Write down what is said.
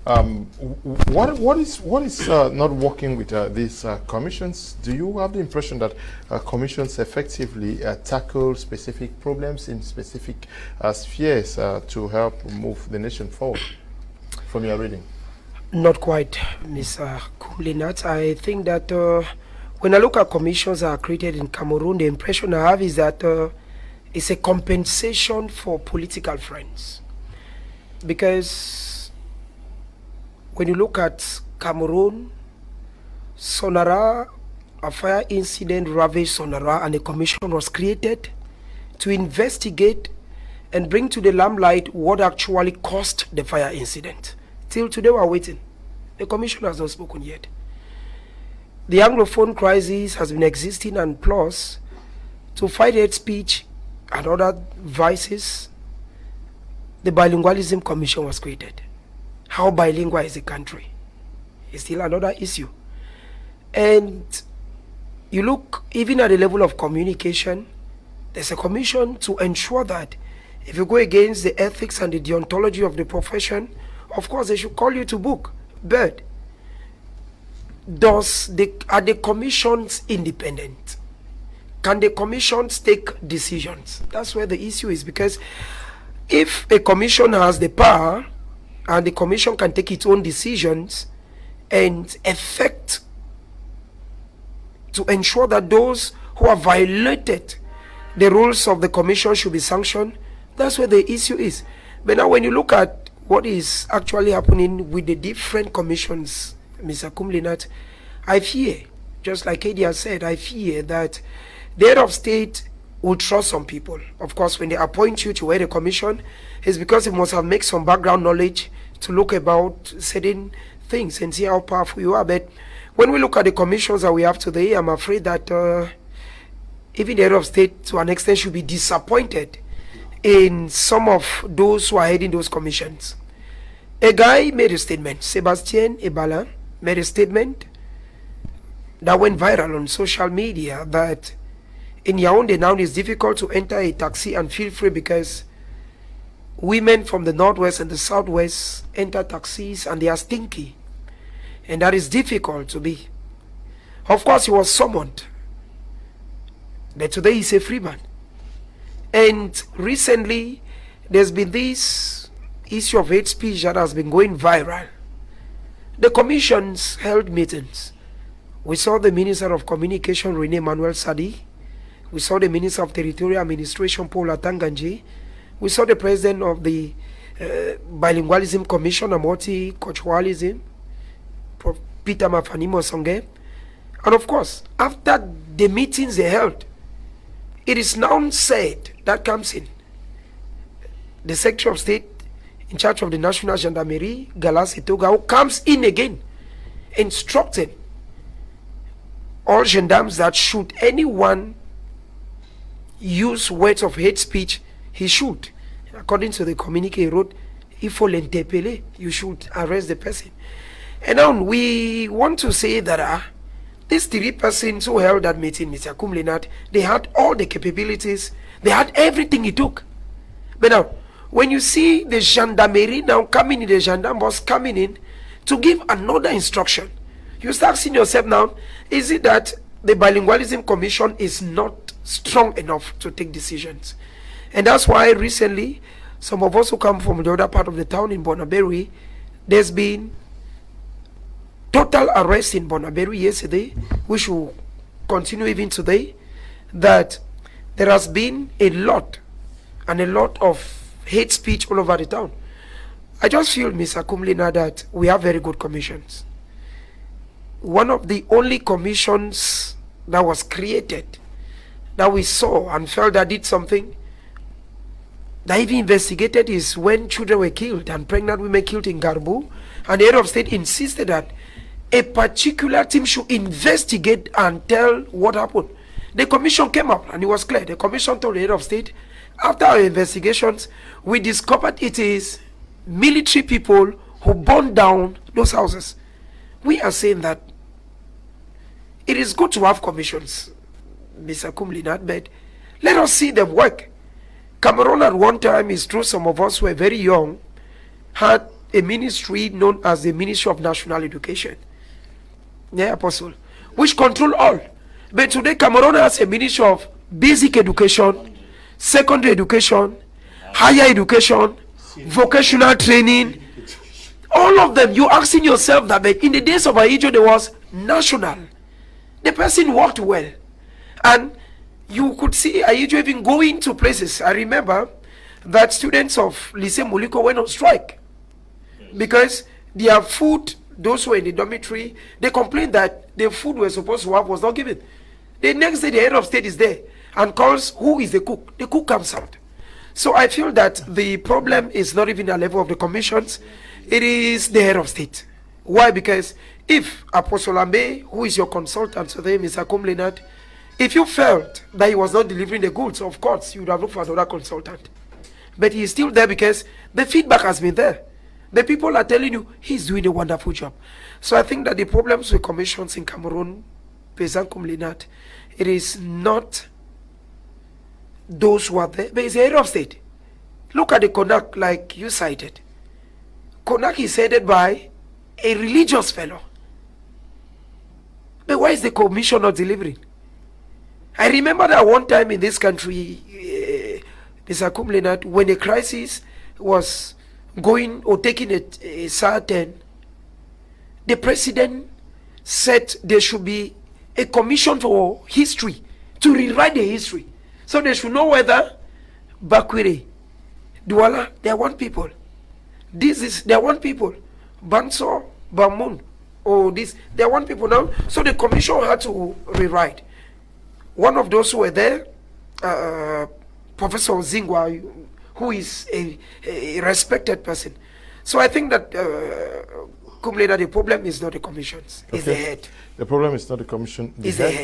What is not working with these commissions? Do you have the impression that commissions effectively tackle specific problems in specific spheres to help move the nation forward? From your reading. Not quite, Mr. Kumlinat. I think that when I look at commissions that are created in Cameroon, the impression I have is that it's a compensation for political friends. Because when you look at Cameroon, Sonara, a fire incident ravaged Sonara, and a commission was created to investigate and bring to the limelight what actually caused the fire incident. Till today we are waiting. The commission has not spoken yet. The Anglophone crisis has been existing, and plus, to fight hate speech and other vices, the Bilingualism Commission was created. How bilingual is the country is still another issue. And you look even at the level of communication, there's a commission to ensure that if you go against the ethics and the deontology of the profession, of course they should call you to book. But are the commissions independent? Can the commissions take decisions? That's where the issue is, because if a commission has the power and the commission can take its own decisions and effect to ensure that those who have violated the rules of the commission should be sanctioned, that's where the issue is. But now when you look at what is actually happening with the different commissions, Mr. Kumlinat, I fear, just like Eddie has said, I fear that the head of state will trust some people. Of course, when they appoint you to head a commission, it's because they must have made some background knowledge to look about certain things and see how powerful you are. But when we look at the commissions that we have today, I'm afraid that even the head of state, to an extent, should be disappointed in some of those who are heading those commissions. A guy made a statement, Sebastien Ebala made a statement that went viral on social media, that in Yaoundé now it's difficult to enter a taxi and feel free because women from the northwest and the southwest enter taxis and they are stinky, and that is difficult to be. Of course, he was summoned, but today he's a free man. And recently there's been this issue of hate speech that has been going viral. The commissions held meetings. We saw the Minister of Communication, Rene Manuel Sadi. We saw the Minister of Territorial Administration, Paul Atanganji. We saw the President of the Bilingualism Commission, Amoti Kochwalism, Peter Mafanimo Songe. And of course, after the meetings they held, it is now said that comes in the Secretary of State in charge of the National Gendarmerie, Galas Etoga, who comes in again, instructing all gendarmes that should anyone use words of hate speech, he should, according to the communique he wrote, if for l'interpeller, you should arrest the person. And now we want to say that these three persons who held that meeting, Mr. Kumlinat, they had all the capabilities, they had everything it took. But now, when you see the gendarmerie now coming in, the gendarme was coming in to give another instruction, you start asking yourself now, is it that the Bilingualism Commission is not strong enough to take decisions? And that's why recently, some of us who come from the other part of the town in Bonaberi, there's been total arrest in Bonaberi yesterday, which will continue even today, that there has been a lot of hate speech all over the town. I just feel, Mr. Kumlina, that we have very good commissions. One of the only commissions that was created that we saw and felt that did something, that even investigated, is when children were killed and pregnant women killed in Garbu, and the head of state insisted that a particular team should investigate and tell what happened. The commission came up and it was clear. The commission told the head of state, after our investigations, we discovered it is military people who burned down those houses. We are saying that it is good to have commissions, Mr. Kumlinat, but let us see them work. Cameroon at one time, is true, some of us were very young, had a ministry known as the Ministry of National Education. Yeah, Apostle, which control all. But today, Cameroon has a Ministry of Basic Education, Secondary Education, Higher Education, Vocational Training. All of them, you're asking yourself that, but in the days of Ahijo, there was national. The person worked well. And you could see Ahijo even going to places. I remember that students of Lycée Muliko went on strike because their food, those who were in the dormitory, they complained that the food we're supposed to have was not given. The next day, the head of state is there and calls, who is the cook? The cook comes out. So I feel that the problem is not even at the level of the commissions. It is the head of state. Why? Because if Apostle Ambe, who is your consultant, so the name is Akum Leonard, if you felt that he was not delivering the goods, of course, you would have looked for another consultant. But he is still there because the feedback has been there. The people are telling you he's doing a wonderful job. So I think that the problems with commissions in Cameroon, Pesankum Leonard, it is not those who are there, but it's the head of state. Look at the CONAC, like you cited. CONAC is headed by a religious fellow. But why is the commission not delivering? I remember that one time in this country, Mr. Kumlenat, when a crisis was going or taking a certain, the president said there should be a commission for history to rewrite the history. So they should know whether Bakwire, Douala, they are one people. They are one people. Banso, Bamun, or this, they are one people now. So the commission had to rewrite. One of those who were there, Professor Zingwa, who is a respected person. So I think that Kumleda, the problem is not the commissions, it's the head. The problem is not the commission, It's the head.